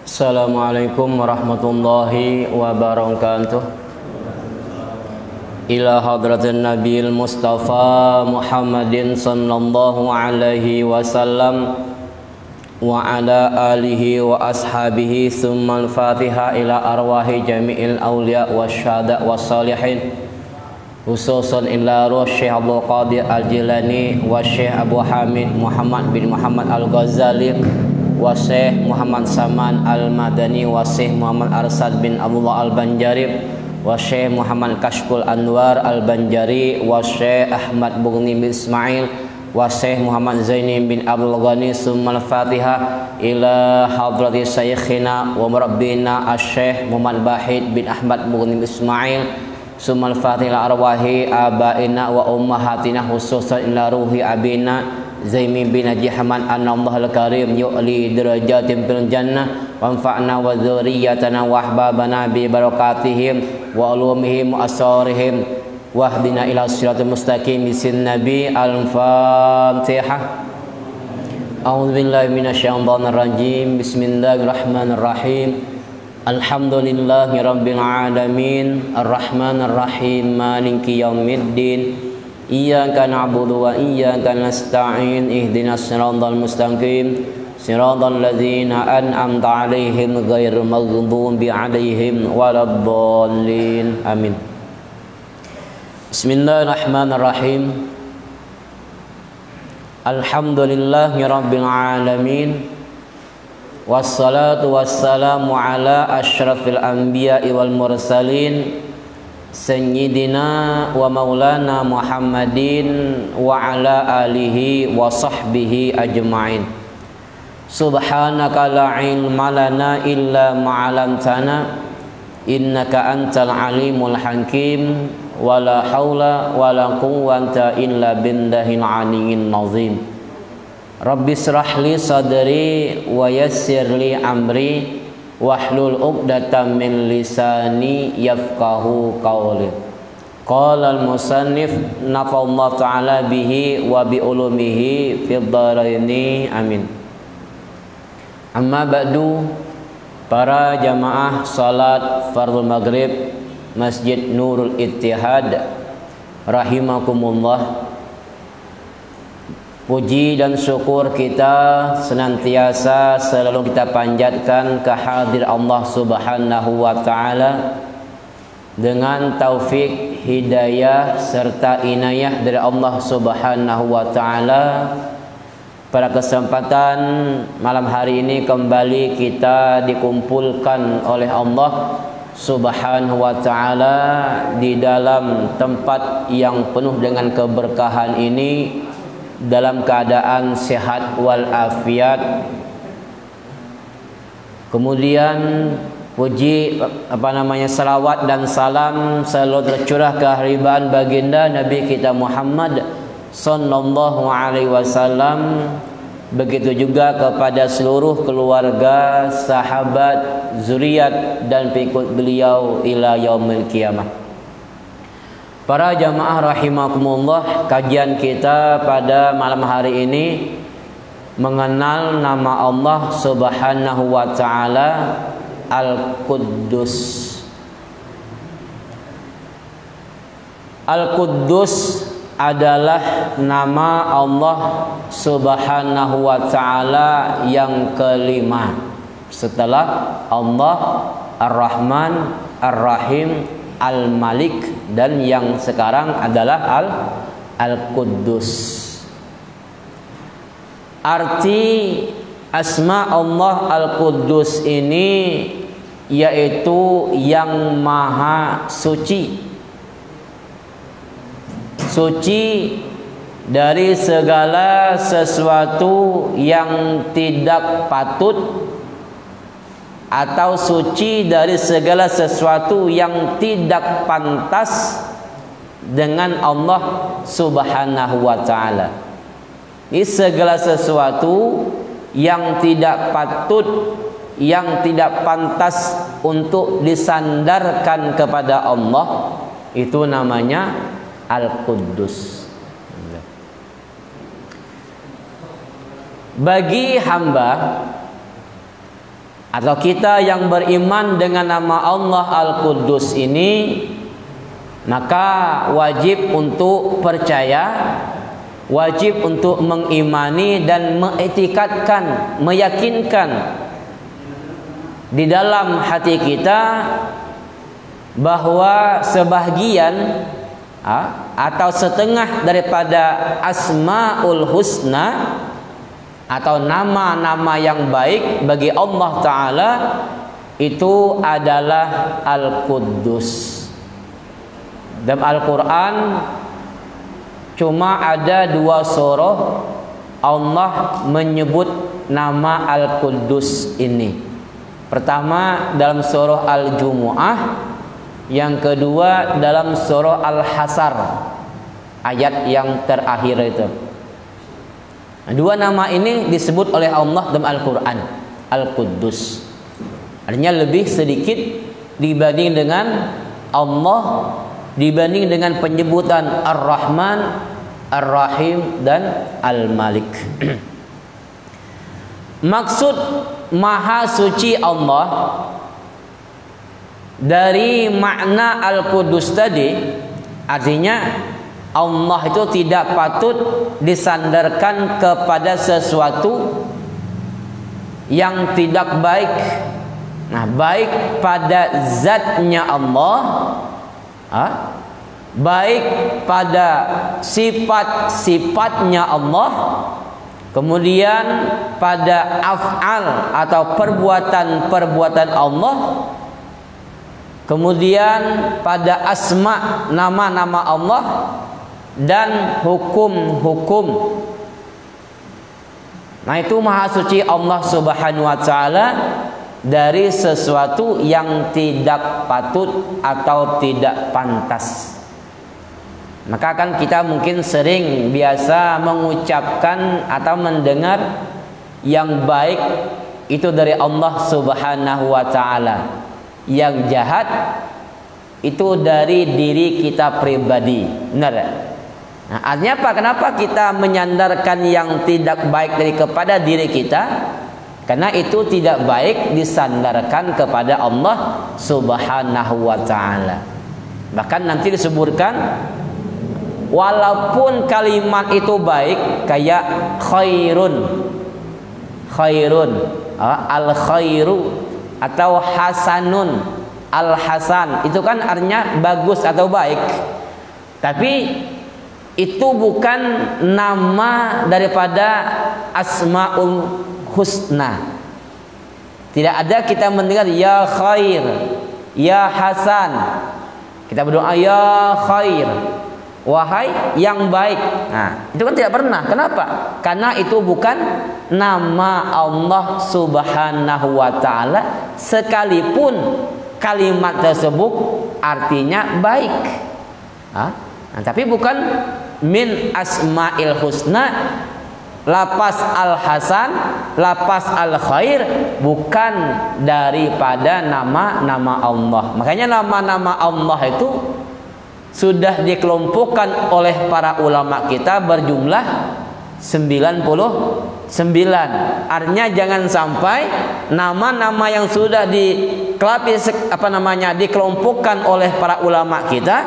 Assalamualaikum warahmatullahi wabarakatuh. Ila hadratin Nabil Mustafa Muhammadin sallallahu alaihi wasallam wa ala alihi wa ashabihi summal fatiha ila arwahi jami'il awliya wasyhada wassalihin, khususan ila ruh Syekh Abdul Qadir Al-Jilani wa Syekh Abu Hamid Muhammad bin Muhammad Al-Ghazali wa Syekh Muhammad Saman Al-Madani wa Syekh Muhammad Arsad bin Abdullah Al-Banjari wa Syekh Muhammad Kashful Anwar Al-Banjari wa Syekh Ahmad Mughni bin Ismail wa Syekh Muhammad Zaini bin Abdul Ghani. Summal Fatiha ila hadrati Syekhina wa murabbina Asy-Syekh Muhammad Bahid bin Ahmad Mughni bin Ismail. Summal Fatiha arwahi abaina wa ummahatina, khususan ila ruhi abina Zaimi bin Haji Hamad An-Nallahu Al-Karim yu'li darajatin fil jannah wa anfa'na wa dzurriyyatana wa ahbabana bi barakatihim wa ulumihim wa asrarihim wa hdina ila siratal mustaqim bisin nabi. Al-Fatihah. A'udzu billahi minasyaitonir rajim. Bismillahirrahmanirrahim. Alhamdulillahi rabbil alamin arrahmanir rahim maliki yaumiddin. Iyyaka na'budu wa iyyaka nasta'in ihdinas siratal mustaqim siratal ladzina an'amta 'alaihim ghairil maghdubi 'alaihim waladdallin. Amin. Bismillahirrahmanirrahim. Alhamdulillahi rabbil alamin wassalatu wassalamu ala asyrafil anbiya'i wal mursalin Sayyidina wa maulana Muhammadin wa ala alihi wa sahbihi ajma'in. Subhanaka la ilma lana illa ma'alamtana innaka antal alimul hakim wa la hawla wa la quwwata illa billahil aliyyil azim. Rabbi israh li sadri wa yassir li amri wahlul 'uqdatam min lisani yafqahu qawli. Qala al-musannif nafa'allahu ta'ala bihi wa bi ulumihi fid dharaini amin. Amma ba'du, para jamaah salat fardhu maghrib Masjid Nurul Ittihad rahimakumullah. Puji dan syukur kita senantiasa selalu kita panjatkan kehadir Allah Subhanahu wa Ta'ala dengan taufik, hidayah serta inayah dari Allah Subhanahu wa Ta'ala. Pada kesempatan malam hari ini kembali kita dikumpulkan oleh Allah Subhanahu wa Ta'ala di dalam tempat yang penuh dengan keberkahan ini dalam keadaan sehat wal afiat. Kemudian puji salawat dan salam selalu tercurah keharibaan baginda Nabi kita Muhammad sallallahu alaihi wasallam. Begitu juga kepada seluruh keluarga, sahabat, zuriat dan pengikut beliau ila yaumil qiyamah. Para jamaah rahimakumullah, kajian kita pada malam hari ini mengenal nama Allah Subhanahu wa Ta'ala Al-Quddus. Al-Quddus adalah nama Allah Subhanahu wa Ta'ala yang kelima setelah Allah Ar-Rahman, Ar-Rahim, Al-Malik, dan yang sekarang adalah Al-Quddus. Arti asma Allah Al-Quddus ini yaitu yang maha suci, suci dari segala sesuatu yang tidak patut atau suci dari segala sesuatu yang tidak pantas dengan Allah Subhanahu wa Ta'ala. Ini segala sesuatu yang tidak patut, yang tidak pantas untuk disandarkan kepada Allah, itu namanya Al-Quddus. Bagi hamba atau kita yang beriman dengan nama Allah Al-Quddus ini, maka wajib untuk percaya, wajib untuk mengimani dan mengiktikadkan, meyakinkan di dalam hati kita bahwa sebahagian atau setengah daripada Asmaul Husna atau nama-nama yang baik bagi Allah Ta'ala itu adalah Al-Quddus. Dalam Al-Quran cuma ada 2 surah Allah menyebut nama Al-Quddus ini. Pertama dalam surah Al-Jumu'ah, yang kedua dalam surah Al-Hasr, ayat yang terakhir itu. 2 nama ini disebut oleh Allah dalam Al-Quran, Al-Quddus. Artinya lebih sedikit dibanding dengan Allah, dibanding dengan penyebutan Ar-Rahman, Ar-Rahim dan Al-Malik. Maksud Maha Suci Allah dari makna Al-Quddus tadi, artinya Allah itu tidak patut disandarkan kepada sesuatu yang tidak baik. Nah, baik pada zatnya Allah, baik pada sifat-sifatnya Allah, kemudian pada af'al atau perbuatan-perbuatan Allah, kemudian pada asma, nama-nama Allah, dan hukum-hukum. Nah, itu Maha Suci Allah Subhanahu wa Ta'ala dari sesuatu yang tidak patut atau tidak pantas. Maka kan kita mungkin sering biasa mengucapkan atau mendengar yang baik itu dari Allah Subhanahu wa Ta'ala, yang jahat itu dari diri kita pribadi. Benar ya? Nah, artinya apa? Kenapa kita menyandarkan yang tidak baik dari kepada diri kita? Karena itu tidak baik disandarkan kepada Allah Subhanahu wa Ta'ala. Bahkan nanti disebutkan, walaupun kalimat itu baik, kayak khairun, al-khairu, atau hasanun, al-hasan, itu kan artinya bagus atau baik, tapi itu bukan nama daripada Asmaul Husna. Tidak ada kita mendengar ya khair, ya hasan, kita berdoa ya khair, wahai yang baik. Nah, itu kan tidak pernah. Kenapa? Karena itu bukan nama Allah Subhanahu wa Ta'ala, sekalipun kalimat tersebut artinya baik. Nah, tapi bukan min asma'il husna, lapas al-hasan, lapas al-khair, bukan daripada nama-nama Allah. Makanya nama-nama Allah itu sudah dikelompokkan oleh para ulama kita berjumlah 99. Artinya jangan sampai nama-nama yang sudah dikelompokkan oleh para ulama kita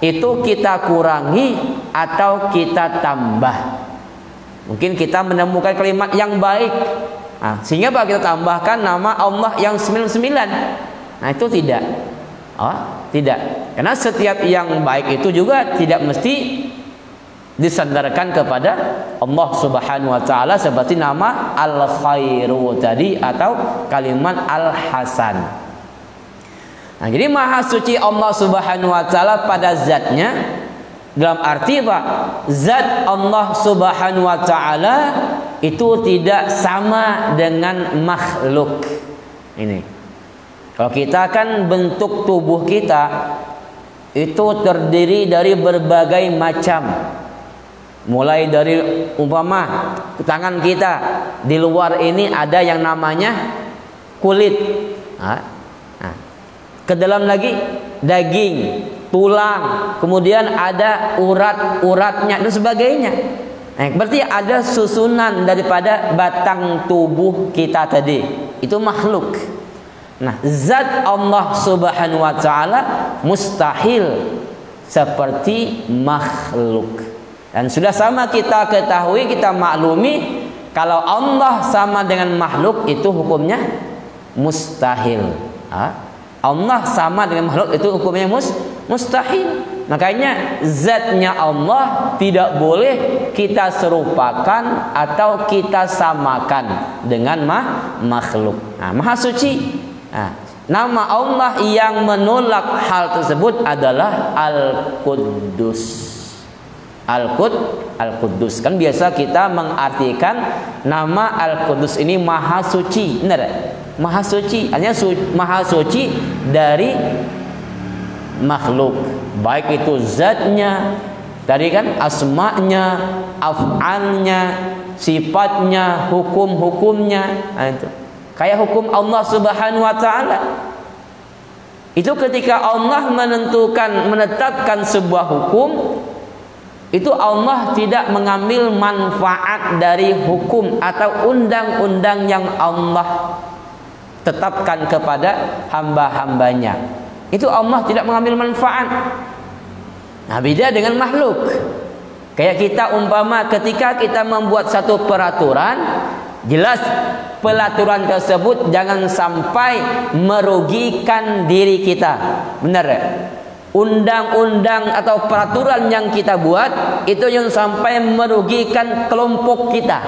itu kita kurangi atau kita tambah. Mungkin kita menemukan kalimat yang baik, sehingga kita tambahkan nama Allah yang 99. Nah, itu tidak. Tidak. Karena setiap yang baik itu juga tidak mesti disandarkan kepada Allah Subhanahu wa Ta'ala, seperti nama al-khairu tadi atau kalimat al-hasan. Nah, jadi Maha Suci Allah Subhanahu wa Ta'ala pada zatnya, dalam arti apa? Zat Allah Subhanahu wa Ta'ala itu tidak sama dengan makhluk. Ini, kalau kita kan bentuk tubuh kita itu terdiri dari berbagai macam, mulai dari umpama tangan kita, di luar ini ada yang namanya kulit, ke dalam lagi daging, tulang, kemudian ada urat-uratnya dan sebagainya. Berarti ada susunan daripada batang tubuh kita tadi. Itu makhluk. Nah, zat Allah Subhanahu wa taala mustahil seperti makhluk. Dan sudah sama kita ketahui, kita maklumi, kalau Allah sama dengan makhluk itu hukumnya mustahil. Allah sama dengan makhluk itu hukumnya mustahil. Makanya zatnya Allah tidak boleh kita serupakan atau kita samakan dengan makhluk. Maha suci. Nama Allah yang menolak hal tersebut adalah Al-Quddus. Al-Quddus. Kan biasa kita mengartikan nama Al-Quddus ini Maha Suci. Benar ya? Maha Suci. Artinya Maha Suci dari makhluk, baik itu zatnya, tadi kan asma'nya, af'alnya, sifatnya, hukum-hukumnya. Itu kayak hukum Allah Subhanahu wa taala. Itu ketika Allah menetapkan sebuah hukum, itu Allah tidak mengambil manfaat dari hukum atau undang-undang yang Allah tetapkan kepada hamba-hambanya. Itu Allah tidak mengambil manfaat. Nah, beda dengan makhluk. Kayak kita umpama ketika kita membuat satu peraturan, jelas peraturan tersebut jangan sampai merugikan diri kita. Benar ya? Undang-undang atau peraturan yang kita buat itu yang sampai merugikan kelompok kita.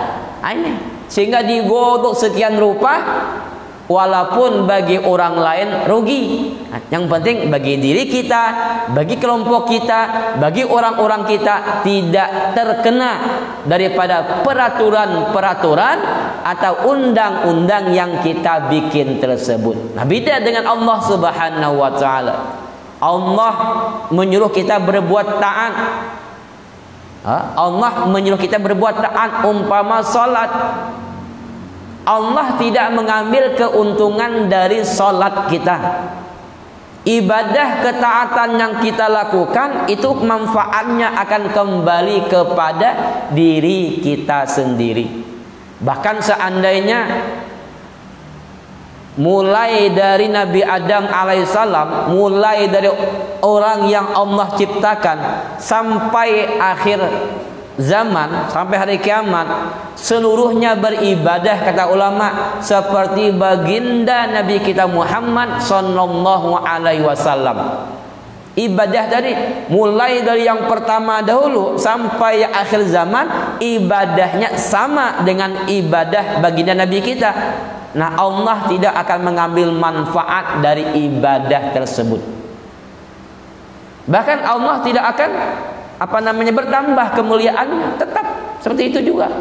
Ini sehingga digodok sekian rupa, walaupun bagi orang lain rugi. Yang penting bagi diri kita, bagi kelompok kita, bagi orang-orang kita tidak terkena daripada peraturan-peraturan atau undang-undang yang kita bikin tersebut. Nah, beda dengan Allah Subhanahu wa taala. Allah menyuruh kita berbuat taat. Allah menyuruh kita berbuat taat, umpama salat. Allah tidak mengambil keuntungan dari salat kita. Ibadah ketaatan yang kita lakukan itu manfaatnya akan kembali kepada diri kita sendiri. Bahkan seandainya mulai dari Nabi Adam alaihissalam, mulai dari orang yang Allah ciptakan sampai akhir zaman, sampai hari kiamat, seluruhnya beribadah, kata ulama, seperti baginda Nabi kita Muhammad sallallahu alaihi wasallam. Ibadah tadi mulai dari yang pertama dahulu sampai akhir zaman, ibadahnya sama dengan ibadah baginda Nabi kita. Nah, Allah tidak akan mengambil manfaat dari ibadah tersebut. Bahkan Allah tidak akan bertambah kemuliaannya, tetap seperti itu juga.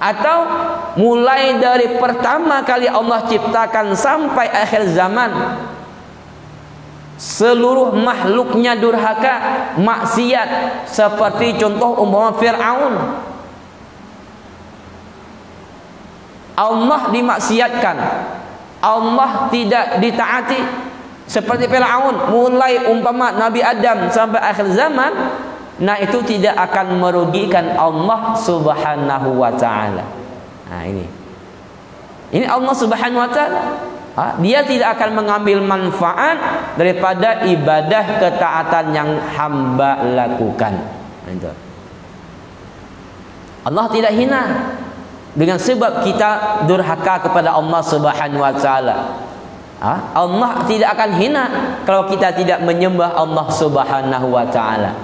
Atau mulai dari pertama kali Allah ciptakan sampai akhir zaman, seluruh makhluknya durhaka, maksiat, seperti contoh umpama Fir'aun. Allah dimaksiatkan, Allah tidak ditaati. Seperti Fir'aun, mulai umpama Nabi Adam sampai akhir zaman, nah itu tidak akan merugikan Allah Subhanahu wa taala. Nah, ini Allah Subhanahu wa taala. Dia tidak akan mengambil manfaat daripada ibadah ketaatan yang hamba lakukan. Nah, Allah tidak hina dengan sebab kita durhaka kepada Allah Subhanahu wa taala. Allah tidak akan hina kalau kita tidak menyembah Allah Subhanahu wa taala.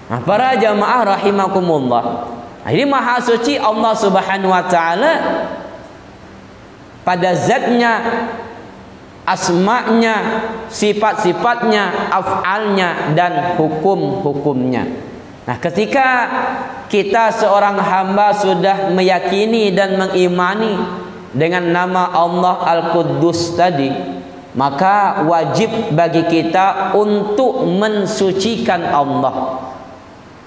Nah, para jamaah rahimakumullah. Ini maha suci Allah Subhanahu wa taala pada zatnya, asma'nya, sifat-sifatnya, af'alnya, dan hukum-hukumnya. Nah, ketika kita seorang hamba sudah meyakini dan mengimani dengan nama Allah Al-Quddus tadi, maka wajib bagi kita untuk mensucikan Allah.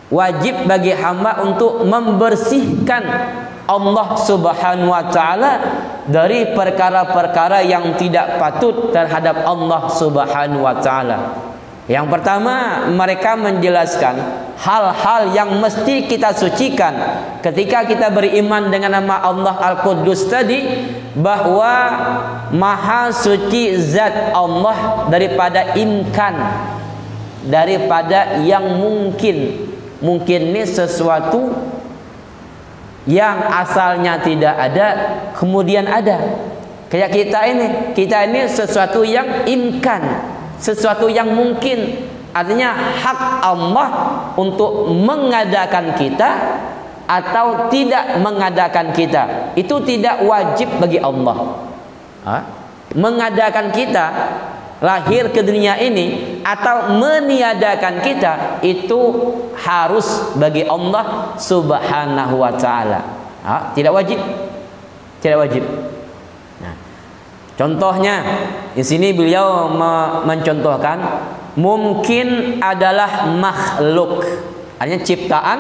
Wajib bagi hamba untuk membersihkan Allah Subhanahu wa taala dari perkara-perkara yang tidak patut terhadap Allah Subhanahu wa taala. Yang pertama, mereka menjelaskan hal-hal yang mesti kita sucikan ketika kita beriman dengan nama Allah Al-Quddus tadi, bahwa maha suci zat Allah daripada imkan, daripada yang mungkin. Mungkin ini sesuatu yang asalnya tidak ada kemudian ada. Kayak kita ini sesuatu yang imkan, sesuatu yang mungkin. Artinya hak Allah untuk mengadakan kita atau tidak mengadakan kita, itu tidak wajib bagi Allah. Mengadakan kita lahir ke dunia ini atau meniadakan kita, itu harus bagi Allah Subhanahu wa ta'ala. Tidak wajib. Tidak wajib. Contohnya di sini beliau mencontohkan mungkin adalah makhluk, artinya ciptaan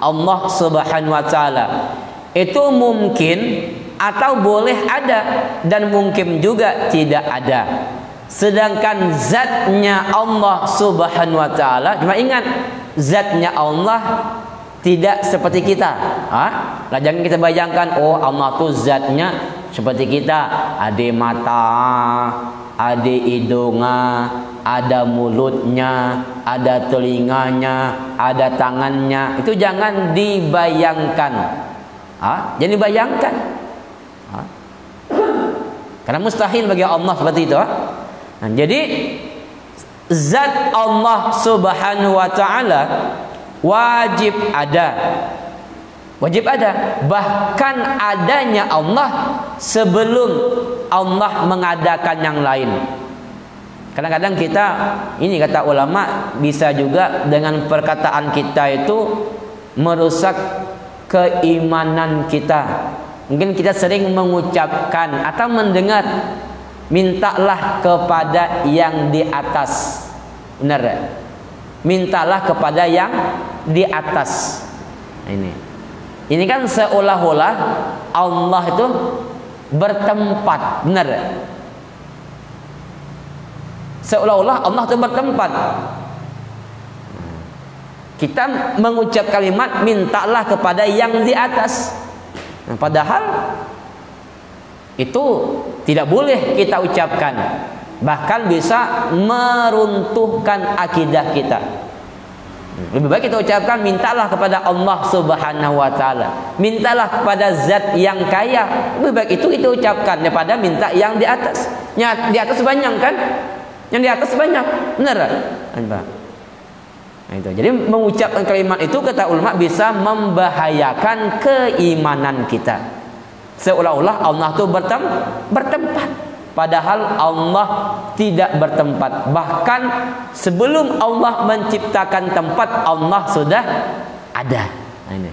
Allah Subhanahu wa taala. Itu mungkin atau boleh ada, dan mungkin juga tidak ada. Sedangkan zatnya Allah Subhanahu wa taala, cuma ingat zatnya Allah tidak seperti kita. Nah, jangan kita bayangkan oh Allah tuh zatnya seperti kita, ada mata, ada hidungnya, ada mulutnya, ada telinganya, ada tangannya. Itu jangan dibayangkan. Jangan dibayangkan. Karena mustahil bagi Allah seperti itu. Nah, jadi zat Allah Subhanahu wa ta'ala wajib ada. Wajib ada. Bahkan adanya Allah sebelum Allah mengadakan yang lain. Kadang-kadang kita, ini kata ulama, bisa juga dengan perkataan kita itu merusak keimanan kita. Mungkin kita sering mengucapkan atau mendengar, mintalah kepada yang di atas. Benar ya? Mintalah kepada yang di atas. Ini kan seolah-olah Allah itu bertempat, benar? Seolah-olah Allah itu bertempat. Kita mengucap kalimat mintalah kepada yang di atas. Padahal itu tidak boleh kita ucapkan. Bahkan bisa meruntuhkan akidah kita. Lebih baik kita ucapkan mintalah kepada Allah Subhanahu wa ta'ala, mintalah kepada zat yang kaya. Lebih baik itu kita ucapkan daripada minta yang di atas. Yang di atas banyak kan? Yang di atas banyak, benar kan? Nah, itu. Jadi mengucapkan kalimat itu kata ulama bisa membahayakan keimanan kita. Seolah-olah Allah itu bertempat. Padahal Allah tidak bertempat. Bahkan sebelum Allah menciptakan tempat, Allah sudah ada. Ini.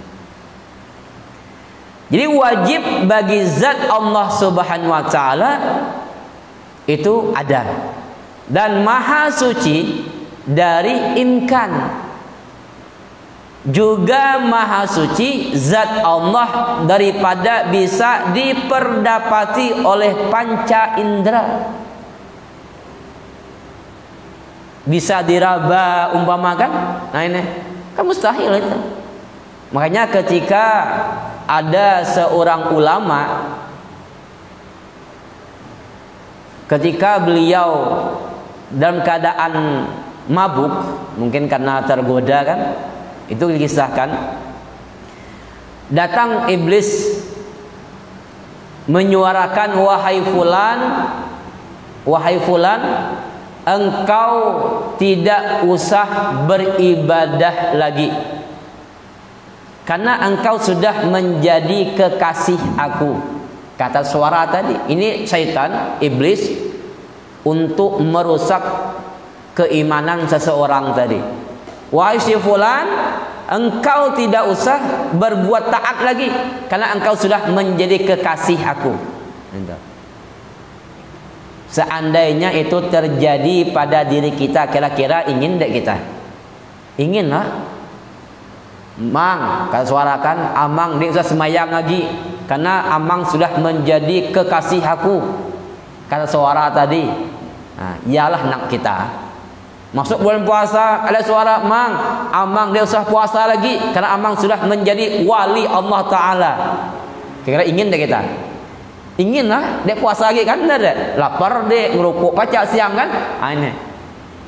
Jadi wajib bagi zat Allah Subhanahu wa ta'ala itu ada. Dan maha suci dari imkan. Juga maha suci zat Allah daripada bisa diperdapati oleh panca indera. Bisa diraba umpamakan. Nah ini kan mustahil itu. Makanya ketika ada seorang ulama, ketika beliau dalam keadaan mabuk, mungkin karena tergoda kan, itu dikisahkan, datang iblis menyuarakan, wahai fulan, engkau tidak usah beribadah lagi, karena engkau sudah menjadi kekasih aku. Kata suara tadi, ini syaitan, iblis, untuk merusak keimanan seseorang tadi. Wahai si fulan, engkau tidak usah berbuat taat lagi, karena engkau sudah menjadi kekasih aku. Seandainya itu terjadi pada diri kita, kira-kira ingin tidak kita? Ingin lah. Mang, kalau suarakan, amang dia usah semayang lagi, karena amang sudah menjadi kekasih aku. Kata suara tadi, nah, ialah nak kita. Masuk bulan puasa ada suara mang, amang dia usah puasa lagi karena amang sudah menjadi wali Allah Ta'ala. Kira-kira ingin deh kita? Ingin lah dia puasa lagi kan? Ada lapar dia ngerokok pacak siang kan? Ini.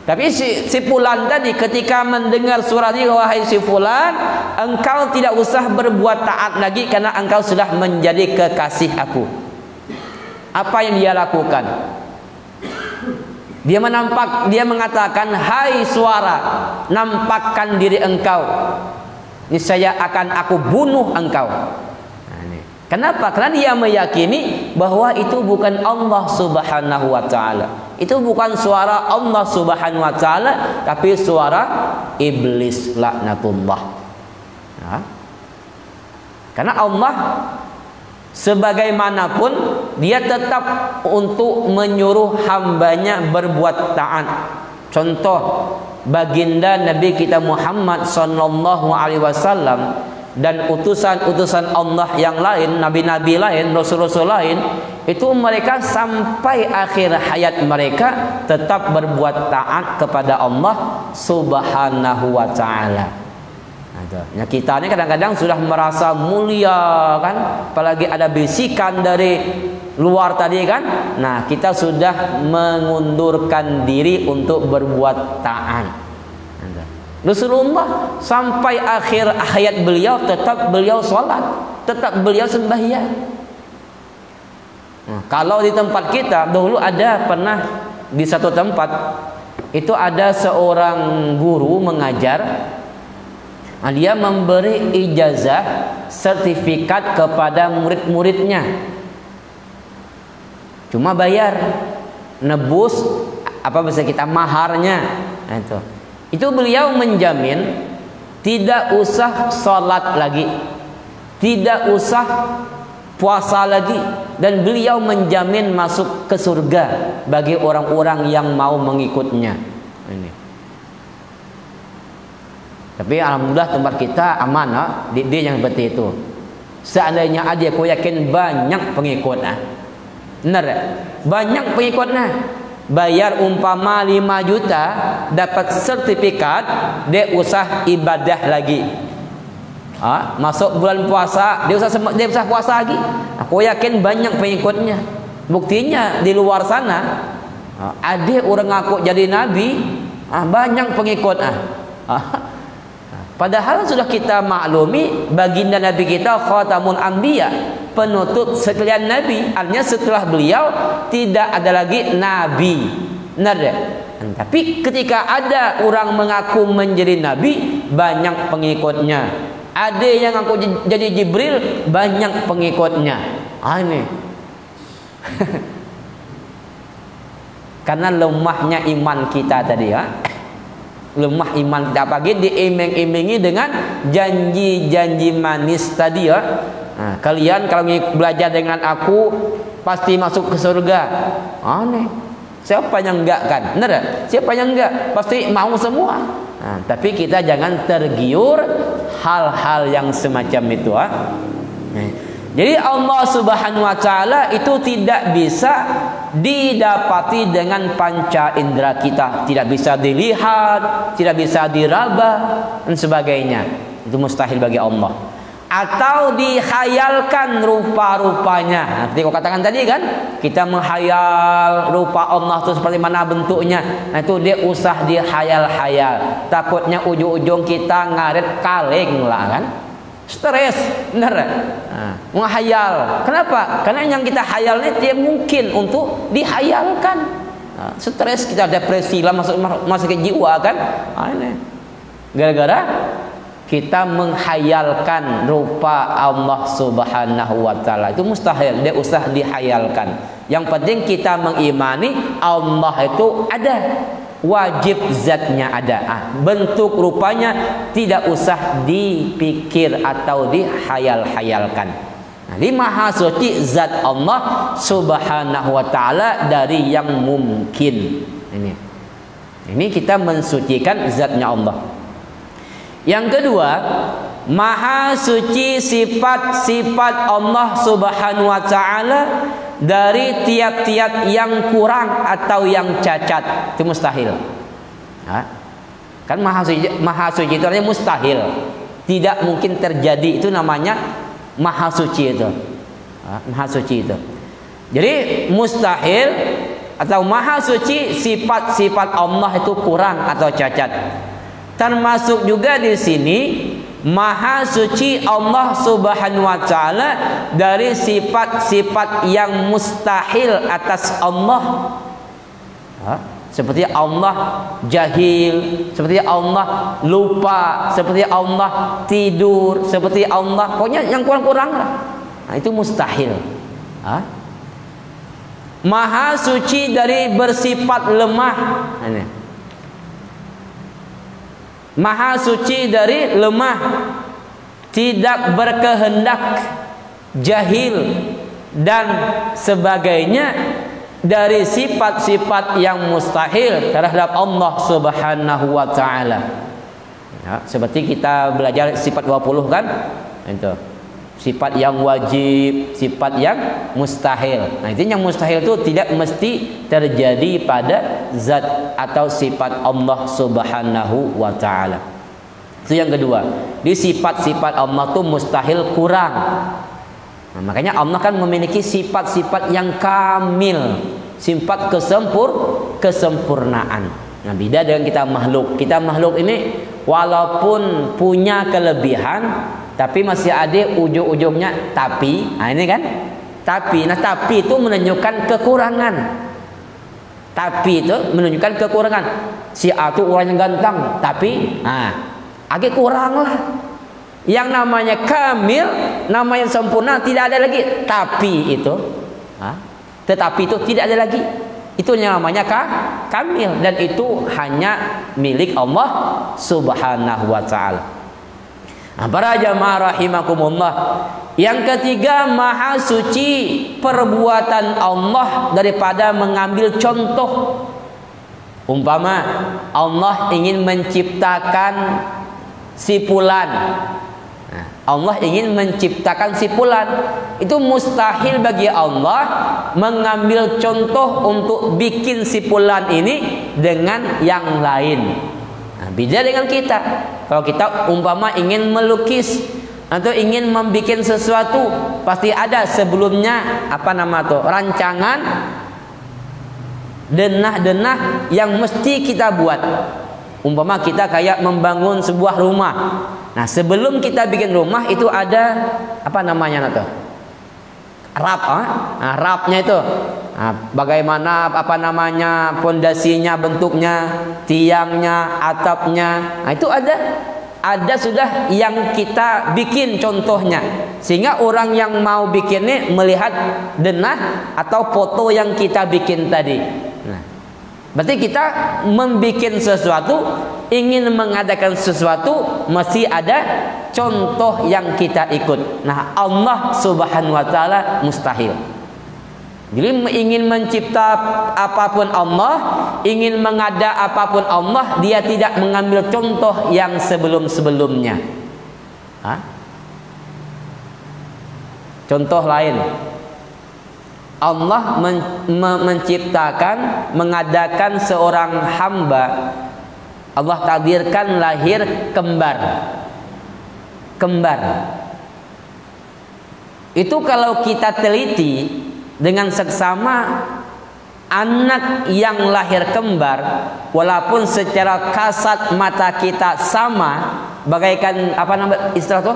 Tapi si fulan tadi ketika mendengar suara ini, wahai si fulan, engkau tidak usah berbuat taat lagi karena engkau sudah menjadi kekasih aku. Apa yang dia lakukan? Dia mengatakan, hai suara, nampakkan diri engkau, niscaya akan aku bunuh engkau. Nah, ini. Kenapa? Karena dia meyakini bahwa itu bukan Allah Subhanahu wa Ta'ala. Itu bukan suara Allah Subhanahu wa Ta'ala, tapi suara iblis laknatullah. Nah. Karena Allah sebagaimanapun dia tetap untuk menyuruh hambanya berbuat taat. Contoh baginda Nabi kita Muhammad sallallahu alaihi wasallam dan utusan-utusan Allah yang lain, nabi-nabi lain, rasul-rasul lain, itu mereka sampai akhir hayat mereka tetap berbuat taat kepada Allah Subhanahu wa Ta'ala. Nah, kita ini kadang-kadang sudah merasa mulia kan, apalagi ada bisikan dari luar tadi kan. Nah, kita sudah mengundurkan diri untuk berbuat taat. Rasulullah sampai akhir hayat beliau tetap beliau sholat, tetap beliau sembahyang. Nah, kalau di tempat kita dulu ada pernah di satu tempat itu ada seorang guru mengajar. Nah, dia memberi ijazah sertifikat kepada murid-muridnya. Cuma bayar, nebus apa bisa kita maharnya. Nah, itu beliau menjamin tidak usah sholat lagi, tidak usah puasa lagi, dan beliau menjamin masuk ke surga bagi orang-orang yang mau mengikutnya. Ini. Tapi alhamdulillah tempat kita aman, dia yang seperti itu. Seandainya ada, aku yakin banyak pengikutnya. Benar, banyak pengikutnya. Bayar umpama 5 juta dapat sertifikat, dia usah ibadah lagi. Masuk bulan puasa, dia usah puasa lagi. Aku yakin banyak pengikutnya. Buktinya di luar sana ada orang ngaku jadi nabi, banyak pengikutnya. Padahal sudah kita maklumi baginda Nabi kita Khatamul Anbiya, penutup sekalian Nabi. Artinya setelah beliau tidak ada lagi Nabi. Benar ya? Tapi ketika ada orang mengaku menjadi Nabi, banyak pengikutnya. Ada yang ngaku jadi Jibril, banyak pengikutnya. Ini. Karena lemahnya iman kita tadi ya. Lemah iman kita pagi diiming-imingi dengan janji-janji manis tadi ya. Nah, kalian kalau belajar dengan aku pasti masuk ke surga. Aneh. Siapa yang enggak kan? Benar? Siapa yang enggak? Pasti mau semua. Nah, tapi kita jangan tergiur hal-hal yang semacam itu. Jadi Allah Subhanahu wa Ta'ala itu tidak bisa didapati dengan panca indera kita, tidak bisa dilihat, tidak bisa diraba dan sebagainya. Itu mustahil bagi Allah. Atau dihayalkan rupa-rupanya. Nanti kau katakan tadi kan, kita menghayal rupa Allah itu seperti mana bentuknya. Nah, itu dia usah dihayal-hayal. Takutnya ujung-ujung kita ngaret kaleng lah kan. Stres, benar? Menghayal. Kenapa? Karena yang kita hayal ini tidak mungkin untuk dihayalkan. Stres, kita depresi lah, masuk ke jiwa kan. Ini gara-gara kita menghayalkan rupa Allah Subhanahu wa Ta'ala. Itu mustahil, dia usah dihayalkan. Yang penting kita mengimani Allah itu ada. Wajib zatnya ada, bentuk rupanya tidak usah dipikir atau dihayal-hayalkan. Nah, di maha suci zat Allah Subhanahu wa Ta'ala dari yang mungkin. Ini kita mensucikan zatnya Allah. Yang kedua, maha suci sifat-sifat Allah Subhanahu wa Ta'ala dari tiap-tiap yang kurang atau yang cacat. Itu mustahil. Kan maha suci itu artinya mustahil, tidak mungkin terjadi, itu namanya maha suci itu. Maha suci itu. Jadi mustahil atau maha suci, sifat-sifat Allah itu kurang atau cacat. Termasuk juga di sini maha suci Allah Subhanahu wa taala dari sifat-sifat yang mustahil atas Allah. Seperti Allah jahil, seperti Allah lupa, seperti Allah tidur, seperti Allah, pokoknya yang kurang-kurang lah. Nah, itu mustahil. Maha suci dari bersifat lemah. Ini. Maha suci dari lemah, tidak berkehendak, jahil dan sebagainya dari sifat-sifat yang mustahil terhadap Allah Subhanahu wa taala. Seperti kita belajar sifat 20 kan? Itu. Sifat yang wajib, sifat yang mustahil. Nah, itu yang mustahil itu tidak mesti terjadi pada zat atau sifat Allah Subhanahu wa taala. Itu yang kedua. Di sifat-sifat Allah itu mustahil kurang. Nah, makanya Allah kan memiliki sifat-sifat yang kamil, sifat kesempurnaan. Nah, beda dengan kita makhluk. Kita makhluk ini walaupun punya kelebihan, tapi masih ada ujung-ujungnya tapi. Nah, ini kan tapi. Nah, tapi itu menunjukkan kekurangan. Tapi itu menunjukkan kekurangan. Si A itu orangnya ganteng, tapi agak kurang lah. Yang namanya kamil, namanya sempurna, tidak ada lagi tapi itu. Tetapi itu tidak ada lagi. Itu yang namanya kamil, dan itu hanya milik Allah Subhanahu wa taala. Para jamaah rahimakumullah, yang ketiga, maha suci perbuatan Allah daripada mengambil contoh. Umpama Allah ingin menciptakan si fulan, Allah ingin menciptakan si fulan, itu mustahil bagi Allah mengambil contoh untuk bikin si fulan ini dengan yang lain. Beda dengan kita. Kalau kita umpama ingin melukis atau ingin membuat sesuatu, pasti ada sebelumnya rancangan, denah-denah yang mesti kita buat. Umpama kita kayak membangun sebuah rumah. Nah, sebelum kita bikin rumah itu ada rap. Rapnya itu. Bagaimana pondasinya, bentuknya, tiangnya, atapnya. Nah, itu ada sudah yang kita bikin contohnya, sehingga orang yang mau bikinnya melihat denah atau foto yang kita bikin tadi. Nah, berarti kita membikin sesuatu, ingin mengadakan sesuatu, mesti ada contoh yang kita ikut. Nah, Allah Subhanahu wa taala mustahil. Jadi ingin mencipta apapun Allah, ingin mengada apapun Allah, dia tidak mengambil contoh yang sebelum-sebelumnya. Contoh lain, Allah menciptakan, mengadakan seorang hamba, Allah takdirkan lahir kembar. Itu kalau kita teliti dengan seksama, anak yang lahir kembar, walaupun secara kasat mata kita sama, bagaikan istilah tuh,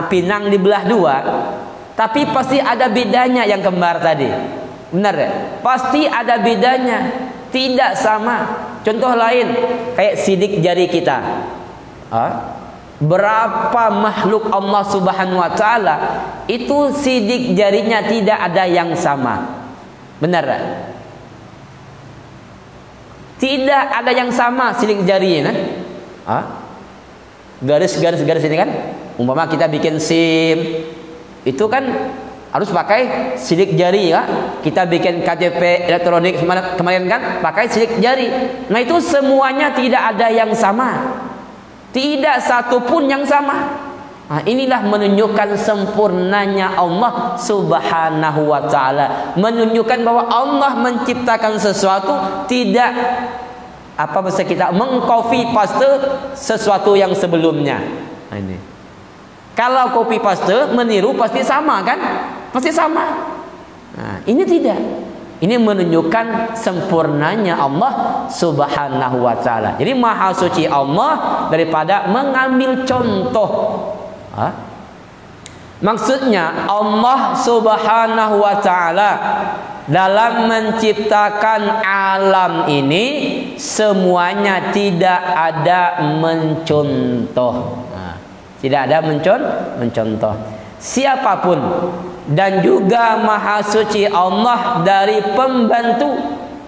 pinang dibelah dua, tapi pasti ada bedanya yang kembar tadi. Benar ya? Pasti ada bedanya, tidak sama. Contoh lain, kayak sidik jari kita. Berapa makhluk Allah Subhanahu wa taala itu sidik jarinya tidak ada yang sama. Benar tak? Tidak ada yang sama sidik jarinya. Garis-garis ini kan, umpama kita bikin SIM, itu kan harus pakai sidik jari ya. Kita bikin KTP elektronik kemarin kan pakai sidik jari. Nah, itu semuanya tidak ada yang sama. Tidak satu pun yang sama. Nah, inilah menunjukkan sempurnanya Allah Subhanahu wa taala, menunjukkan bahwa Allah menciptakan sesuatu tidak Apa bahasa kita? Mengcopy paste sesuatu yang sebelumnya. Nah, ini. Kalau copy paste meniru pasti sama kan? Pasti sama. Nah, ini tidak. Ini menunjukkan sempurnanya Allah Subhanahu wa taala. Jadi maha suci Allah daripada mengambil contoh. Maksudnya Allah Subhanahu wa taala dalam menciptakan alam ini semuanya tidak ada mencontoh. Tidak ada mencontoh. Siapapun dan juga maha suci Allah dari pembantu.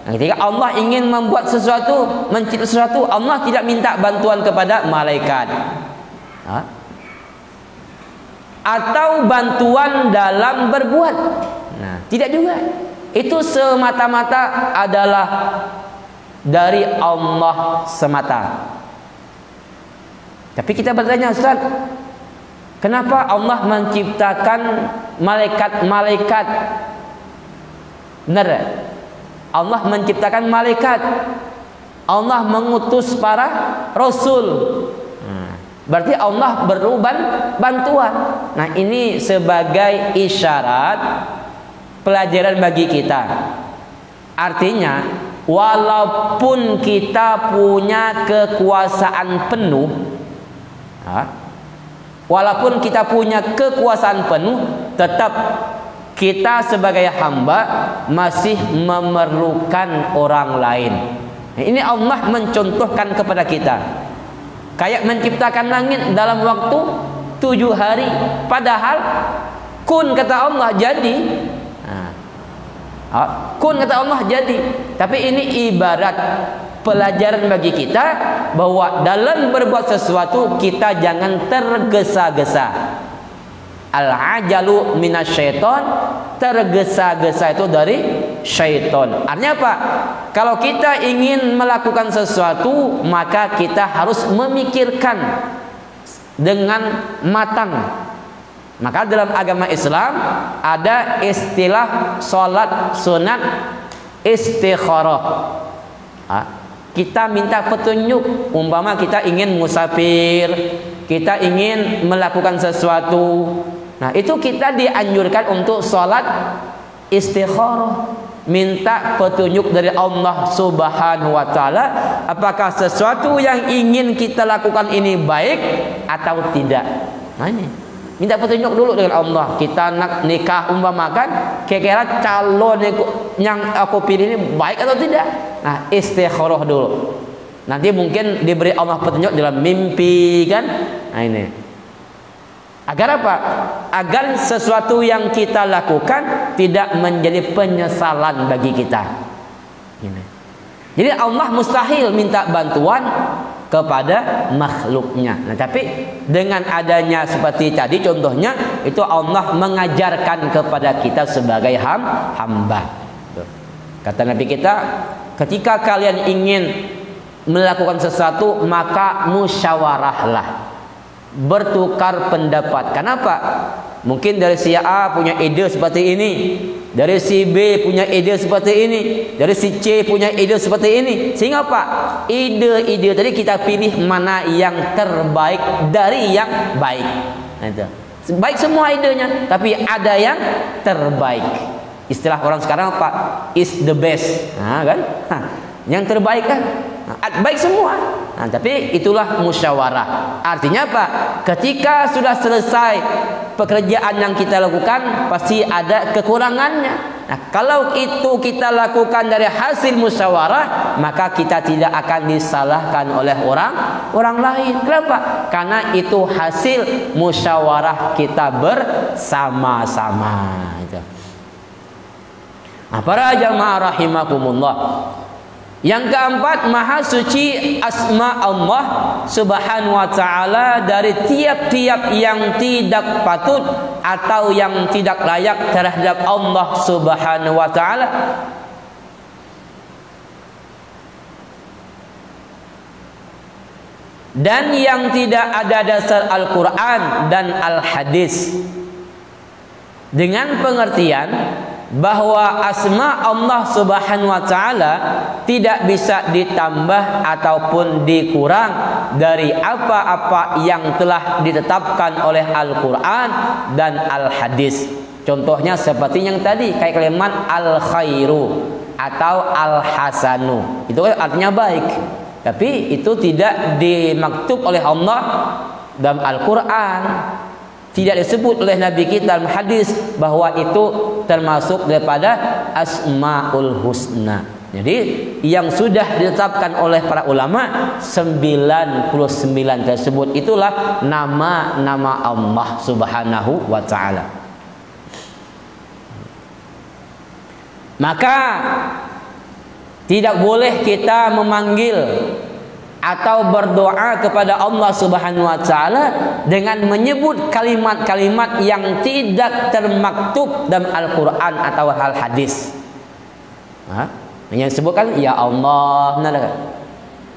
Ketika Allah ingin membuat sesuatu, mencipta sesuatu, Allah tidak minta bantuan kepada malaikat. Atau bantuan dalam berbuat. Nah, tidak juga. Itu semata-mata adalah dari Allah semata. Tapi kita bertanya, Ustaz, kenapa Allah menciptakan malaikat-malaikat? Benar? Allah menciptakan malaikat. Allah mengutus para rasul. Berarti Allah perlu bantuan. Nah, ini sebagai isyarat pelajaran bagi kita. Artinya, walaupun kita punya kekuasaan penuh, tetap kita sebagai hamba masih memerlukan orang lain. Nah, ini Allah mencontohkan kepada kita. Kayak menciptakan langit dalam waktu 7 hari. Padahal kun kata Allah jadi. Kun kata Allah jadi. Tapi ini ibarat pelajaran bagi kita bahwa dalam berbuat sesuatu kita jangan tergesa-gesa. Al-ajalu minasyaiton, tergesa-gesa itu dari syaiton. Artinya apa? Kalau kita ingin melakukan sesuatu, maka kita harus memikirkan dengan matang. Maka dalam agama Islam ada istilah sholat sunat istikharah. Kita minta petunjuk. Umpama kita ingin musafir, kita ingin melakukan sesuatu. Nah, itu kita dianjurkan untuk sholat istikharah, minta petunjuk dari Allah Subhanahu wa taala, apakah sesuatu yang ingin kita lakukan ini baik atau tidak. Nah, ini minta petunjuk dulu dengan Allah. Kita nak nikah umpamakan, kira-kira calon yang aku pilih ini baik atau tidak. Nah, istikharah dulu. Nanti mungkin diberi Allah petunjuk dalam mimpi kan. Nah, ini agar apa? Agar sesuatu yang kita lakukan tidak menjadi penyesalan bagi kita. Ini. Jadi Allah mustahil minta bantuan kepada makhluknya. Nah, tapi dengan adanya seperti tadi contohnya, itu Allah mengajarkan kepada kita sebagai hamba. Kata Nabi kita, ketika kalian ingin melakukan sesuatu, maka musyawarahlah, bertukar pendapat. Kenapa? Mungkin dari si A punya ide seperti ini, dari si B punya ide seperti ini, dari si C punya ide seperti ini. Sehingga apa? Ide-ide tadi kita pilih mana yang terbaik dari yang baik. Nah, itu. Baik semua idenya, tapi ada yang terbaik. Istilah orang sekarang apa? Is the best. Nah, kan? Yang terbaik kan? Baik semua. Nah, tapi itulah musyawarah. Artinya apa? Ketika sudah selesai pekerjaan yang kita lakukan, pasti ada kekurangannya. Nah, kalau itu kita lakukan dari hasil musyawarah, maka kita tidak akan disalahkan oleh orang lain. Kenapa? Karena itu hasil musyawarah kita bersama-sama. Nah, para jamaah rahimakumullah. Yang keempat, maha suci asma Allah Subhanahu wa ta'ala dari tiap-tiap yang tidak patut atau yang tidak layak terhadap Allah Subhanahu wa ta'ala. Dan yang tidak ada dasar Al-Quran dan Al-Hadis. Dengan pengertian bahwa asma Allah Subhanahu wa taala tidak bisa ditambah ataupun dikurang dari apa-apa yang telah ditetapkan oleh Al-Qur'an dan Al-Hadis. Contohnya seperti yang tadi, kayak kalimat al-khairu atau al-hasanu. Itu artinya baik. Tapi itu tidak dimaktub oleh Allah dalam Al-Qur'an. Tidak disebut oleh Nabi kita dalam hadis bahwa itu termasuk daripada Asmaul Husna. Jadi yang sudah ditetapkan oleh para ulama 99 tersebut itulah nama-nama Allah Subhanahu wa taala. Maka tidak boleh kita memanggil atau berdoa kepada Allah Subhanahu wa taala dengan menyebut kalimat-kalimat yang tidak termaktub dalam Al-Qur'an atau Al-Hadis. Yang disebutkan ya Allah,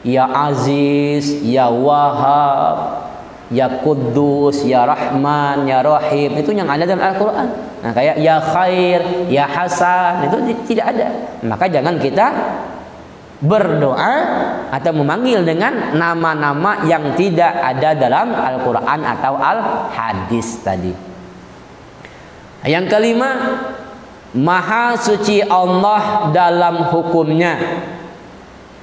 ya Aziz, ya Wahhab, ya Quddus, ya Rahman, ya Rahim, itu yang ada dalam Al-Qur'an. Nah, kayak ya Khair, ya Hasan, itu tidak ada. Maka jangan kita berdoa atau memanggil dengan nama-nama yang tidak ada dalam Al-Quran atau Al-Hadis tadi. Yang kelima, Maha suci Allah dalam hukumnya.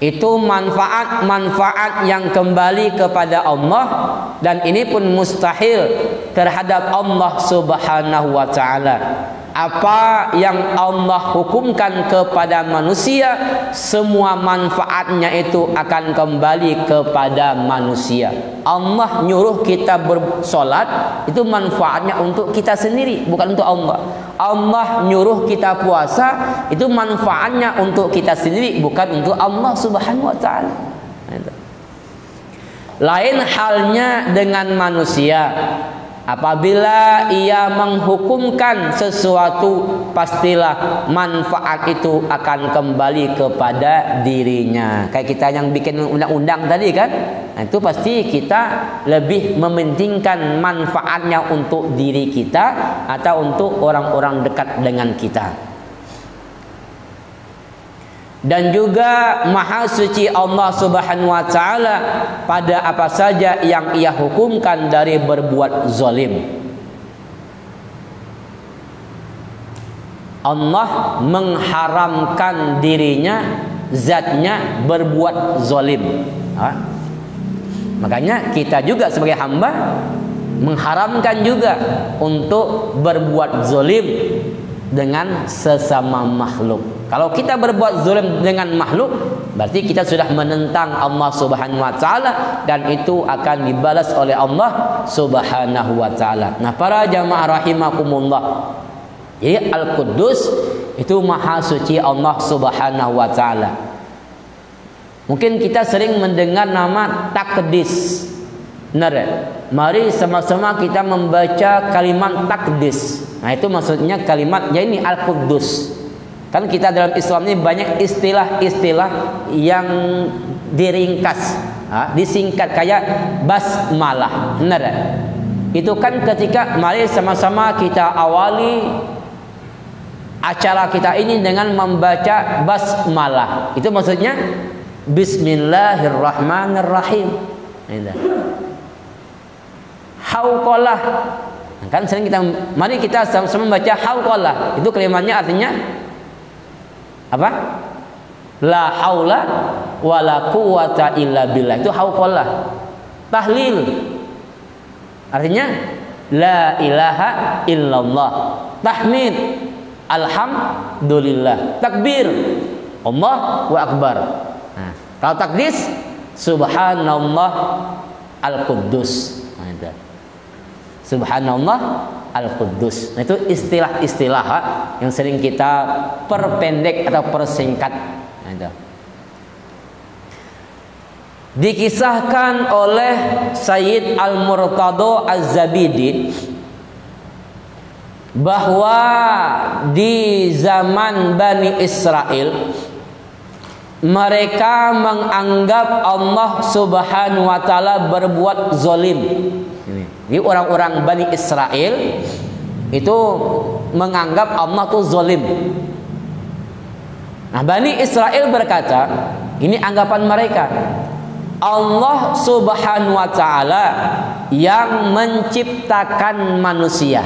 Itu manfaat-manfaat yang kembali kepada Allah, dan ini pun mustahil terhadap Allah Subhanahu wa taala. Apa yang Allah hukumkan kepada manusia, semua manfaatnya itu akan kembali kepada manusia. Allah nyuruh kita bersolat, itu manfaatnya untuk kita sendiri, bukan untuk Allah. Allah nyuruh kita puasa, itu manfaatnya untuk kita sendiri, bukan untuk Allah Subhanahu wa taala. Lain halnya dengan manusia. Apabila ia menghukumkan sesuatu, pastilah manfaat itu akan kembali kepada dirinya. Kayak kita yang bikin undang-undang tadi kan, nah, itu pasti kita lebih mementingkan manfaatnya untuk diri kita atau untuk orang-orang dekat dengan kita. Dan juga Maha suci Allah Subhanahu wa taala pada apa saja yang ia hukumkan dari berbuat zalim. Allah mengharamkan dirinya, zatnya berbuat zalim. Makanya kita juga sebagai hamba mengharamkan juga untuk berbuat zalim dengan sesama makhluk. Kalau kita berbuat zalim dengan makhluk, berarti kita sudah menentang Allah Subhanahu wa taala, dan itu akan dibalas oleh Allah Subhanahu wa taala. Nah, para jamaah rahimakumullah, jadi Al-Quddus itu Maha suci Allah Subhanahu wa taala. Mungkin kita sering mendengar nama Taqdis. Benar ya? Mari sama-sama kita membaca kalimat Taqdis. Nah, itu maksudnya kalimat, ya ini Al-Quddus. Kan kita dalam Islam ini banyak istilah-istilah yang diringkas, disingkat, kayak basmalah. Benar ya? Itu kan ketika mari sama-sama kita awali acara kita ini dengan membaca basmalah. Itu maksudnya Bismillahirrahmanirrahim. Hauqalah. Kan sering kita, mari kita sama-sama membaca hauqalah. Itu kalimatnya artinya apa? La haula wala quwata illa billah. Itu hauqalah. Tahlil artinya la ilaha illallah. Tahmid alhamdulillah. Takbir Allahu akbar. Nah, kalau takdis subhanallah al-quddus. Nah, subhanallah Al-Quddus. Nah, itu istilah-istilah yang sering kita perpendek atau persingkat. Nah, itu. Dikisahkan oleh Sayyid Al-Murtado Az-Zabidi bahwa di zaman Bani Israel mereka menganggap Allah Subhanahu wa taala berbuat zalim. Jadi orang-orang Bani Israel itu menganggap Allah tuh zalim. Nah, Bani Israel berkata, ini anggapan mereka, Allah Subhanahu wa taala yang menciptakan manusia.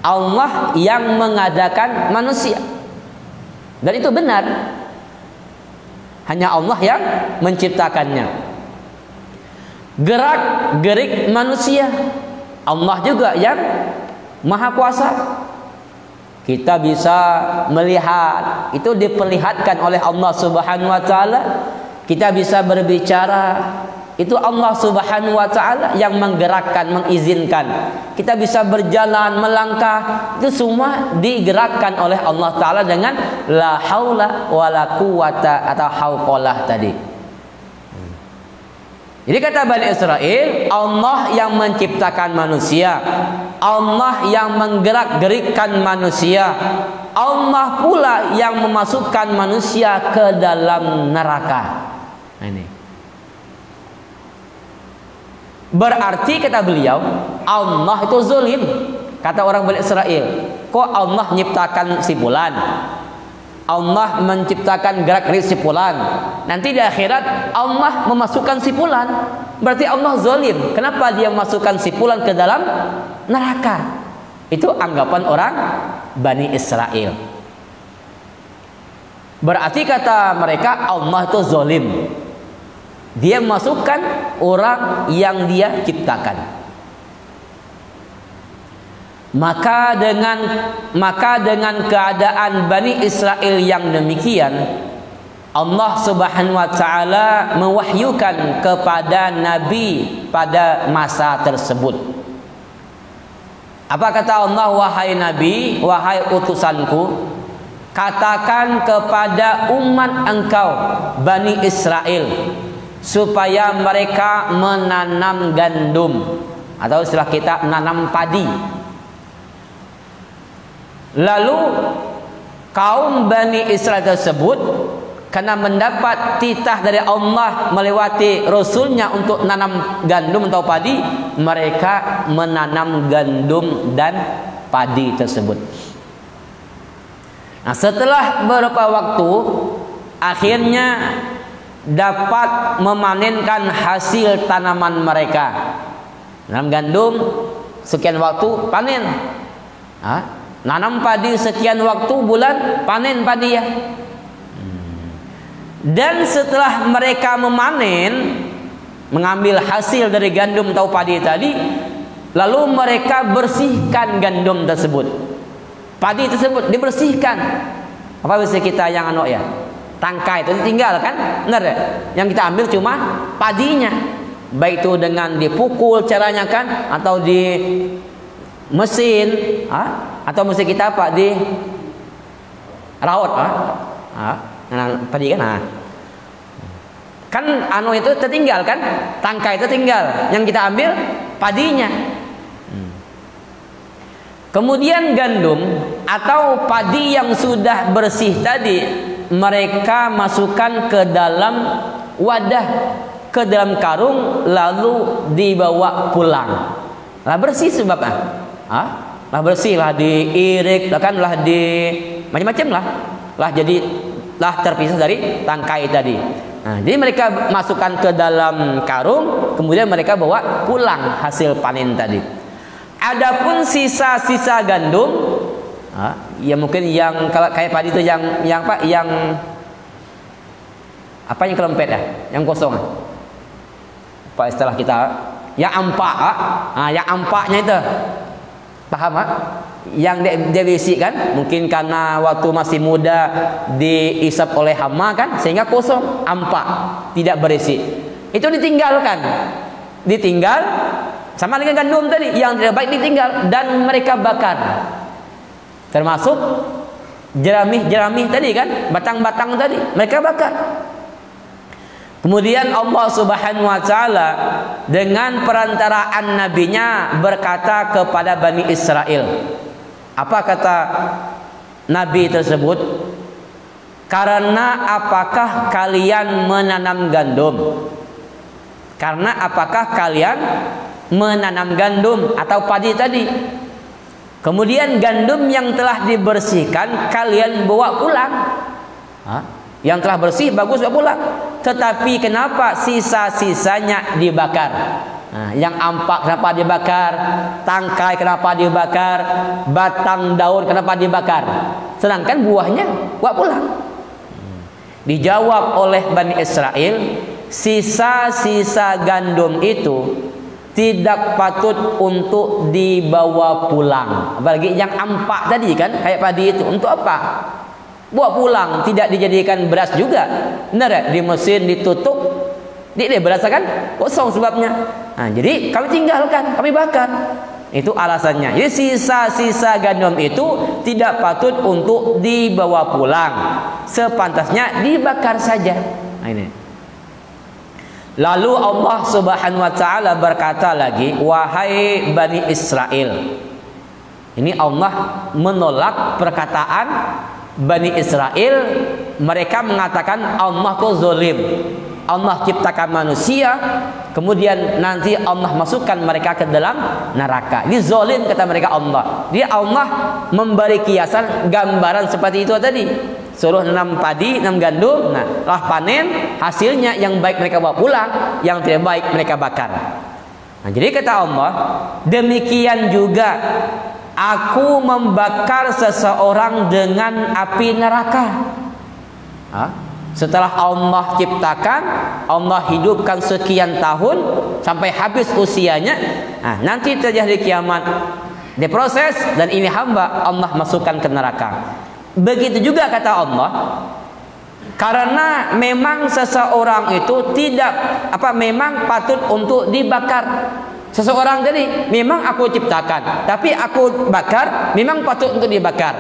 Allah yang mengadakan manusia. Dan itu benar. Hanya Allah yang menciptakannya. Gerak-gerik manusia, Allah juga yang Maha Kuasa. Kita bisa melihat, itu diperlihatkan oleh Allah Subhanahu wa taala. Kita bisa berbicara, itu Allah Subhanahu wa taala yang menggerakkan, mengizinkan. Kita bisa berjalan, melangkah, itu semua digerakkan oleh Allah taala dengan la haula wala quwata atau hauqalah tadi. Jadi kata Bani Israel, Allah yang menciptakan manusia, Allah yang menggerak-gerikkan manusia, Allah pula yang memasukkan manusia ke dalam neraka. Nah, ini berarti kata beliau, Allah itu zalim. Kata orang Bani Israel, kok Allah menciptakan si fulan, Allah menciptakan gerak-gerik si fulan, nanti di akhirat Allah memasukkan si fulan, berarti Allah zalim. Kenapa dia memasukkan si fulan ke dalam neraka? Itu anggapan orang Bani Israel. Berarti kata mereka, Allah itu zalim. Dia memasukkan orang yang dia ciptakan. Maka dengan keadaan Bani Israel yang demikian, Allah Subhanahu wa taala mewahyukan kepada Nabi pada masa tersebut. Apa kata Allah? Wahai Nabi, wahai utusanku, katakan kepada umat engkau Bani Israel supaya mereka menanam gandum, atau istilah kita menanam padi. Lalu kaum Bani Israel tersebut karena mendapat titah dari Allah melewati Rasulnya untuk menanam gandum atau padi, mereka menanam gandum dan padi tersebut. Nah, setelah beberapa waktu, akhirnya dapat memanenkan hasil tanaman mereka. Nanam gandum sekian waktu panen. Nanam padi sekian waktu bulan panen padi ya. Dan setelah mereka memanen, mengambil hasil dari gandum atau padi tadi, lalu mereka bersihkan gandum tersebut, padi tersebut dibersihkan. Apa bisa kita yang ya, tangkai itu ditinggal kan, benar ya? Yang kita ambil cuma padinya, baik itu dengan dipukul caranya kan, atau di mesin, atau mesti kita apa di raut, padi kan, kan itu tertinggal kan, tangkai itu tinggal, yang kita ambil padinya. Kemudian gandum atau padi yang sudah bersih tadi mereka masukkan ke dalam wadah, ke dalam karung, lalu dibawa pulang. Lah bersih sebabnya. Lah bersih, lah diirik, lah di macam-macam lah jadi lah terpisah dari tangkai tadi. Nah, jadi mereka masukkan ke dalam karung, kemudian mereka bawa pulang hasil panen tadi. Adapun sisa-sisa gandum, ya mungkin yang kalau kayak padi itu yang kelempet ya, yang kosong. Apa istilah kita? Yang ampak, yang ampaknya itu. Paham yang dia besi kan, mungkin karena waktu masih muda diisap oleh hama kan, sehingga kosong, ampak, tidak berisi. Itu ditinggalkan, sama dengan gandum tadi yang tidak baik ditinggal dan mereka bakar, termasuk jeramih tadi kan, batang-batang tadi mereka bakar. Kemudian Allah Subhanahu wa taala dengan perantaraan nabinya berkata kepada Bani Israel. Apa kata nabi tersebut? Karena apakah kalian menanam gandum? Karena apakah kalian menanam gandum atau padi tadi. Kemudian gandum yang telah dibersihkan kalian bawa pulang. Yang telah bersih bagus bawa pulang. Tetapi kenapa sisa-sisanya dibakar? Yang ampak kenapa dibakar? Tangkai kenapa dibakar? Batang daun kenapa dibakar? Sedangkan buahnya bawa pulang. Dijawab oleh Bani Israel, sisa-sisa gandum itu tidak patut untuk dibawa pulang. Apalagi yang ampak tadi kan, kayak padi itu. Untuk apa? Bawa pulang, tidak dijadikan beras juga. Benar ya? Di mesin ditutup, dia beras kan? Kosong sebabnya. Jadi kami tinggalkan, kami bakar. Itu alasannya. Jadi sisa-sisa gandum itu tidak patut untuk dibawa pulang. Sepantasnya dibakar saja. Ini. Lalu Allah Subhanahu wa taala berkata lagi, wahai Bani Israel. Ini Allah menolak perkataan Bani Israel. Mereka mengatakan Allah itu zalim. Allah ciptakan manusia, kemudian nanti Allah masukkan mereka ke dalam neraka. Ini zalim kata mereka Allah. Dia Allah memberi kiasan gambaran seperti itu tadi. Suruh nanam padi, nanam gandum, lah panen, hasilnya yang baik mereka bawa pulang, yang tidak baik mereka bakar. Jadi kata Allah, demikian juga aku membakar seseorang dengan api neraka. Setelah Allah ciptakan, Allah hidupkan sekian tahun sampai habis usianya, nanti terjadi kiamat, diproses, dan ini hamba Allah masukkan ke neraka. Begitu juga kata Allah, karena memang seseorang itu memang patut untuk dibakar. Seseorang tadi memang aku ciptakan, tapi aku bakar, memang patut untuk dibakar.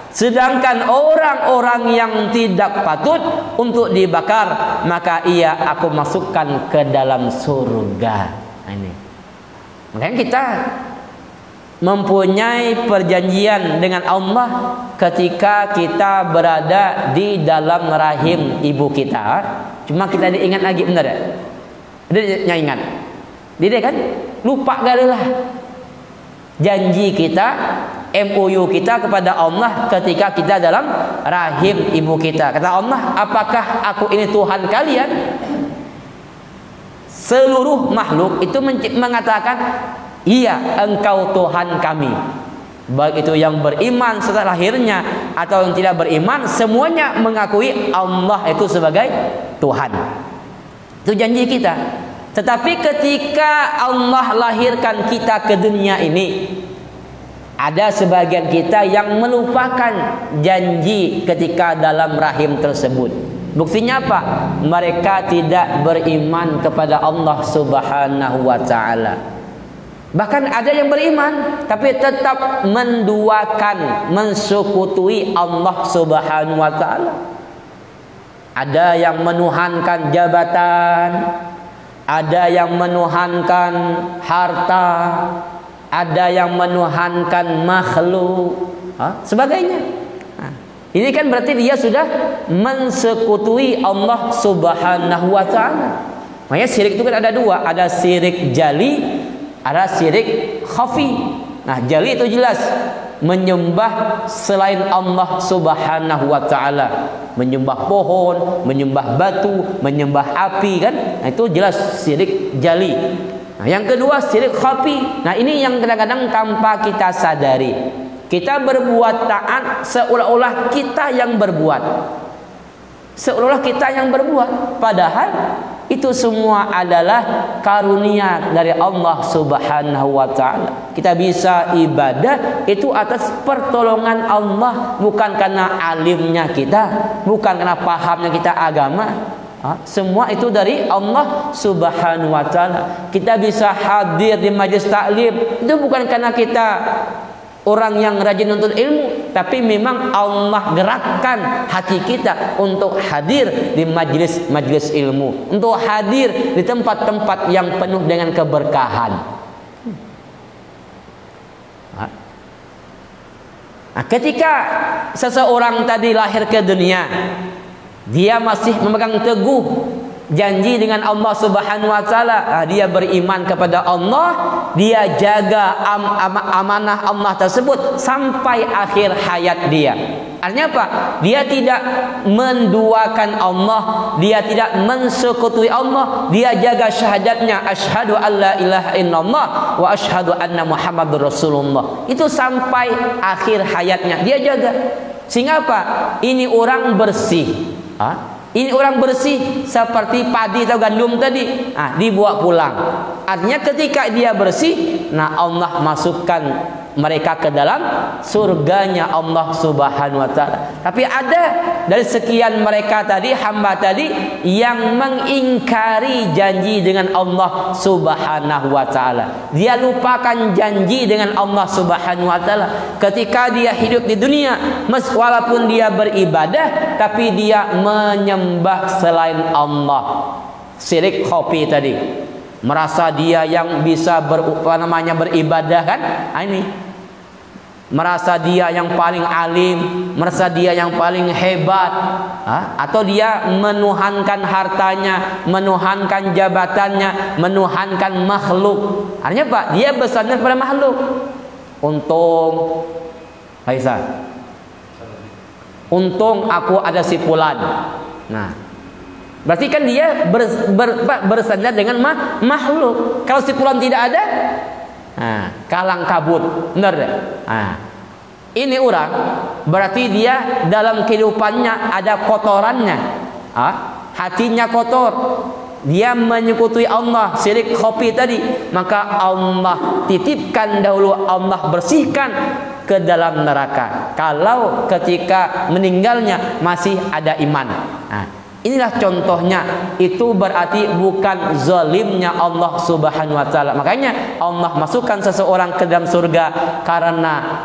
Sedangkan orang-orang yang tidak patut untuk dibakar, maka ia aku masukkan ke dalam surga. Ini. Makanya kita mempunyai perjanjian dengan Allah ketika kita berada di dalam rahim ibu kita. Cuma kita diingat lagi, benar ya? Dia ingat. Dia kan lupa kali lah janji kita, MOU kita kepada Allah ketika kita dalam rahim ibu kita. Kata Allah, apakah aku ini Tuhan kalian? Seluruh makhluk itu mengatakan, iya, engkau Tuhan kami. Baik itu yang beriman setelah lahirnya atau yang tidak beriman, semuanya mengakui Allah itu sebagai Tuhan. Itu janji kita. Tetapi ketika Allah lahirkan kita ke dunia ini, ada sebagian kita yang melupakan janji ketika dalam rahim tersebut. Buktinya apa? Mereka tidak beriman kepada Allah Subhanahu wa taala. Bahkan ada yang beriman tapi tetap menduakan, mensukutui Allah Subhanahu wa taala. Ada yang menuhankan jabatan, ada yang menuhankan harta, ada yang menuhankan makhluk, sebagainya. Ini kan berarti dia sudah mensekutui Allah Subhanahu wa taala. Makanya syirik itu kan ada dua, ada syirik jali, ada syirik khafi. Nah, jali itu jelas menyembah selain Allah Subhanahu wa taala, menyembah pohon, menyembah batu, menyembah api kan? Nah, itu jelas syirik jali. Nah, yang kedua syirik khafi. Nah, ini yang kadang-kadang tanpa kita sadari. Kita berbuat taat seolah-olah kita yang berbuat. Seolah-olah kita yang berbuat, padahal itu semua adalah karunia dari Allah Subhanahu wa taala. Kita bisa ibadah itu atas pertolongan Allah, bukan karena alimnya kita, bukan karena pahamnya kita agama. Semua itu dari Allah Subhanahu wa taala. Kita bisa hadir di majelis taklim itu bukan karena kita orang yang rajin nuntut ilmu, tapi memang Allah gerakkan hati kita untuk hadir di majlis ilmu, untuk hadir di tempat-tempat yang penuh dengan keberkahan. Nah, ketika seseorang tadi lahir ke dunia, dia masih memegang teguh janji dengan Allah Subhanahu wa taala, dia beriman kepada Allah, dia jaga amanah Allah tersebut sampai akhir hayat dia. Artinya apa? Dia tidak menduakan Allah, dia tidak mensekutuai Allah, dia jaga syahadatnya, asyhadu alla ilaha illallah wa asyhadu anna muhammadur rasulullah. Itu sampai akhir hayatnya dia jaga. Sehingga apa? Ini orang bersih. Ini orang bersih seperti padi atau gandum tadi. Dibawa pulang. Artinya ketika dia bersih, Allah masukkan mereka ke dalam surganya Allah Subhanahu wa ta'ala. Tapi ada dari sekian mereka tadi, hamba tadi, yang mengingkari janji dengan Allah Subhanahu wa ta'ala. Dia lupakan janji dengan Allah Subhanahu wa ta'ala. Ketika dia hidup di dunia, walaupun dia beribadah, tapi dia menyembah selain Allah. Syirik khafi tadi. Merasa dia yang bisa beribadah kan? Ini merasa dia yang paling alim, merasa dia yang paling hebat, atau dia menuhankan hartanya, menuhankan jabatannya, menuhankan makhluk. Artinya apa? Dia bersandar pada makhluk. Untung, Aisyah, untung aku ada si fulan. Nah, berarti kan dia bersandar dengan makhluk. Kalau si fulan tidak ada, kalang kabut, benar deh. Ini orang berarti dia dalam kehidupannya ada kotorannya, hatinya kotor, dia menyekutui Allah, syirik khafi tadi, maka Allah titipkan dahulu, Allah bersihkan ke dalam neraka. Kalau ketika meninggalnya masih ada iman. Inilah contohnya. Itu berarti bukan zalimnya Allah Subhanahu wa ta'ala. Makanya Allah masukkan seseorang ke dalam surga karena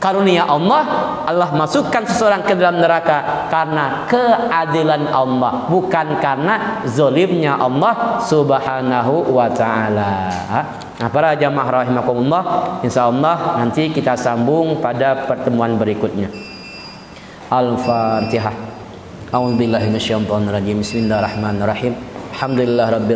karunia Allah. Allah masukkan seseorang ke dalam neraka karena keadilan Allah, bukan karena zalimnya Allah Subhanahu wa ta'ala. Para jamaah rahimakumullah, insyaallah nanti kita sambung pada pertemuan berikutnya. Al-Fatihah. A'udzubillahi minasyaitonir rajim. Bismillahirrahmanirrahim. Alhamdulillahirabbil